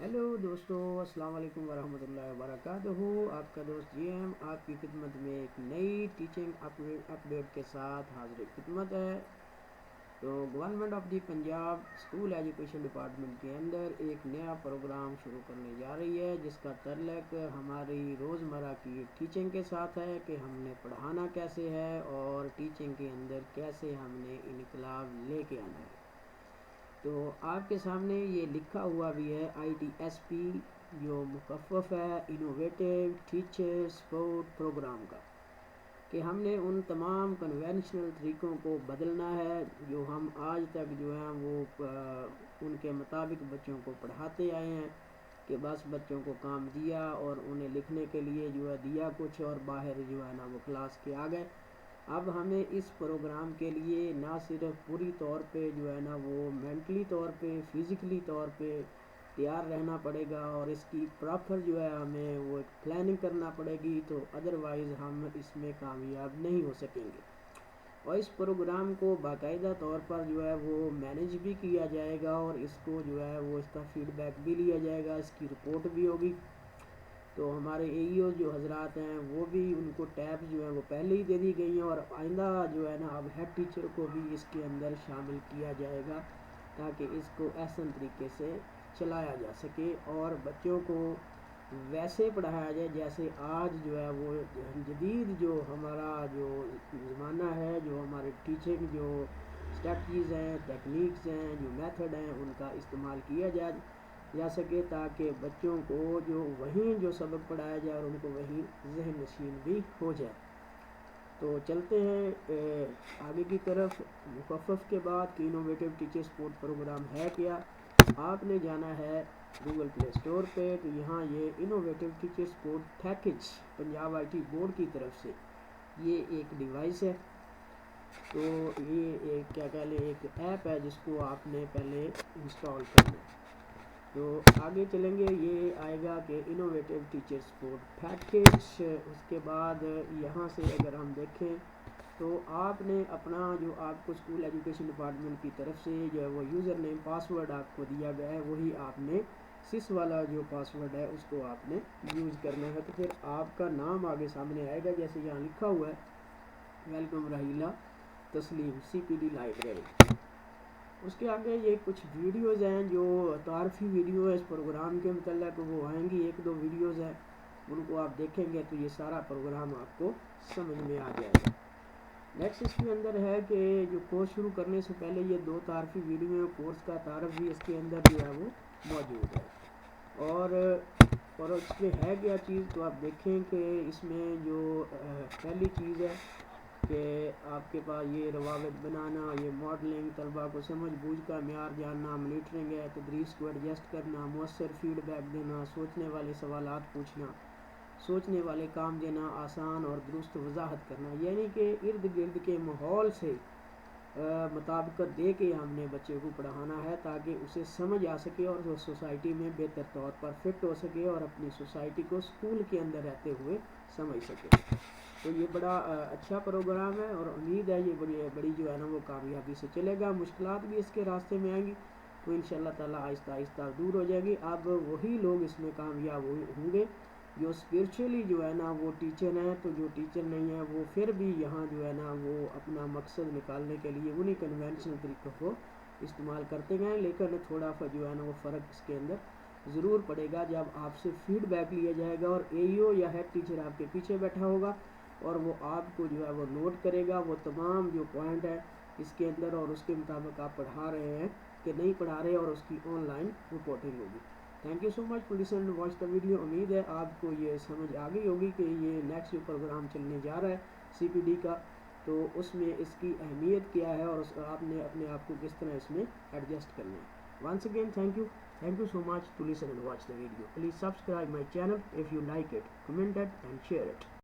Hello دوستو، السلام علیکم ورحمۃ اللہ وبرکاتہ. آپ کا دوست جی ایم آپ کی خدمت میں ایک نئی ٹیچنگ اپڈیٹ کے ساتھ حاضر خدمت ہے. تو government of the Punjab school education department کے اندر ایک نیا پروگرام شروع کرنے جا رہی ہے، جس کا تعلق ہماری روزمرہ کی ٹیچنگ کے ساتھ ہے کہ ہم نے پڑھانا کیسے ہے اور ٹیچنگ کے اندر کیسے ہم نے انقلاب لے کے آنا ہے. تو آپ کے سامنے یہ لکھا ہوا بھی ہے ITSP، جو مخفف ہے انوویٹو ٹیچر سپورٹ پروگرام کا، کہ ہم نے ان تمام کنونشنل طریقوں کو بدلنا ہے جو ہم آج تک جو ہیں وہ ان کے مطابق بچوں کو پڑھاتے آئے ہیں، کہ بس بچوں کو کام دیا اور انہیں لکھنے کے لیے جو ہے دیا کچھ اور باہر جو ہے نا وہ کلاس کے آ گئے. اب ہمیں اس پروگرام کے لیے نہ صرف پوری طور پہ جو ہے نا وہ مینٹلی طور پہ فزیکلی طور پہ تیار رہنا پڑے گا، اور اس کی پراپر جو ہے ہمیں وہ پلاننگ کرنا پڑے گی، تو ادروائز ہم اس میں کامیاب نہیں ہو سکیں گے. اور اس پروگرام کو باقاعدہ طور پر جو ہے وہ مینیج بھی کیا جائے گا، اور اس کو جو ہے وہ اس کا فیڈ بیک بھی لیا جائے گا، اس کی رپورٹ بھی ہوگی. تو ہمارے AEO جو حضرات ہیں وہ بھی ان کو ٹیب جو ہے وہ پہلے ہی دے دی گئی ہیں، اور آئندہ جو ہے نا اب ہیڈ ٹیچر کو بھی اس کے اندر شامل کیا جائے گا، تاکہ اس کو احسن طریقے سے چلایا جا سکے اور بچوں کو ویسے پڑھایا جائے جیسے آج جو ہے وہ جدید جو ہمارا جو زمانہ ہے، جو ہمارے ٹیچنگ جو اسٹریٹجیز ہیں، ٹیکنیکس ہیں، جو میتھڈ ہیں، ان کا استعمال کیا جا سکے، تاکہ بچوں کو جو وہیں جو سبق پڑھایا جائے اور ان کو وہیں ذہن نشین بھی ہو جائے. تو چلتے ہیں آگے کی طرف. مخفف کے بعد کہ انوویٹو ٹیچر سپورٹ پروگرام ہے کیا، آپ نے جانا ہے گوگل پلے اسٹور پہ. تو یہاں یہ innovative teacher support package Punjab IT board کی طرف سے یہ ایک ڈیوائس ہے. تو یہ ایک کیا کہہ لیں ایک ایپ ہے جس کو آپ نے پہلے انسٹال کرنا ہے. تو آگے چلیں گے، یہ آئے گا کہ انوویٹو ٹیچر سپورٹ پیکج. اس کے بعد یہاں سے اگر ہم دیکھیں تو آپ نے اپنا جو آپ کو اسکول ایجوکیشن ڈپارٹمنٹ کی طرف سے جو ہے وہ یوزر نیم پاسورڈ آپ کو دیا گیا ہے، وہی آپ نے سس والا جو پاسورڈ ہے اس کو آپ نے یوز کرنا ہے. تو پھر آپ کا نام آگے سامنے آئے گا، جیسے یہاں لکھا ہوا ہے ویلکم رحیلہ تسلیم CPD لائبریری. اس کے آگے یہ کچھ ویڈیوز ہیں جو تعارفی ویڈیو ہے اس پروگرام کے متعلق، وہ آئیں گی 1-2 ویڈیوز ہیں، ان کو آپ دیکھیں گے تو یہ سارا پروگرام آپ کو سمجھ میں آ جائے گا. نیکسٹ اس کے اندر ہے کہ جو کورس شروع کرنے سے پہلے یہ 2 تعارفی ویڈیو ہیں، کورس کا تعارف بھی اس کے اندر جو ہے وہ موجود ہے. اور اس میں ہے کیا چیز، تو آپ دیکھیں کہ اس میں جو پہلی چیز ہے کہ آپ کے پاس یہ روابط بنانا، یہ ماڈلنگ، طلباء کو سمجھ بوجھ کا معیار جاننا، مانیٹرنگ ہے، تدریس کو ایڈجسٹ کرنا، مؤثر فیڈ بیک دینا، سوچنے والے سوالات پوچھنا، سوچنے والے کام دینا، آسان اور درست وضاحت کرنا. یعنی کہ ارد گرد کے ماحول سے مطابقت دے کے ہم نے بچے کو پڑھانا ہے، تاکہ اسے سمجھ آ سکے اور وہ سوسائٹی میں بہتر طور پر فٹ ہو سکے اور اپنی سوسائٹی کو اسکول کے اندر رہتے ہوئے سمجھ سکے. تو یہ بڑا اچھا پروگرام ہے، اور امید ہے یہ بڑی جو ہے نا وہ کامیابی سے چلے گا. مشکلات بھی اس کے راستے میں آئیں گی تو انشاءاللہ تعالیٰ آہستہ آہستہ دور ہو جائے گی. اب وہی لوگ اس میں کامیاب ہوں گے جو اسپرچولی جو ہے نا وہ ٹیچر ہیں. تو جو ٹیچر نہیں ہیں وہ پھر بھی یہاں جو ہے نا وہ اپنا مقصد نکالنے کے لیے انہی کنونشنل طریقوں کو استعمال کرتے گئے، لیکن تھوڑا جو ہے نا وہ فرق اس کے اندر ضرور پڑے گا جب آپ سے فیڈ بیک لیا جائے گا، اور AEO یا ہیڈ ٹیچر آپ کے پیچھے بیٹھا ہوگا اور وہ آپ کو جو ہے وہ نوٹ کرے گا، وہ تمام جو پوائنٹ ہے اس کے اندر اور اس کے مطابق آپ پڑھا رہے ہیں کہ نہیں پڑھا رہے، اور اس کی آن لائن رپورٹنگ ہوگی. Thank you so much for listening to watch the video. امید ہے آپ کو یہ سمجھ آ گئی ہوگی کہ یہ نیکسٹ جو پروگرام چلنے جا رہا ہے CPD کا، تو اس میں اس کی اہمیت کیا ہے اور آپ نے اپنے آپ کو کس طرح اس میں ایڈجسٹ کرنا ہے. Once again thank you so much to listen and watch the video. Please subscribe my channel if you like it, comment it and share it.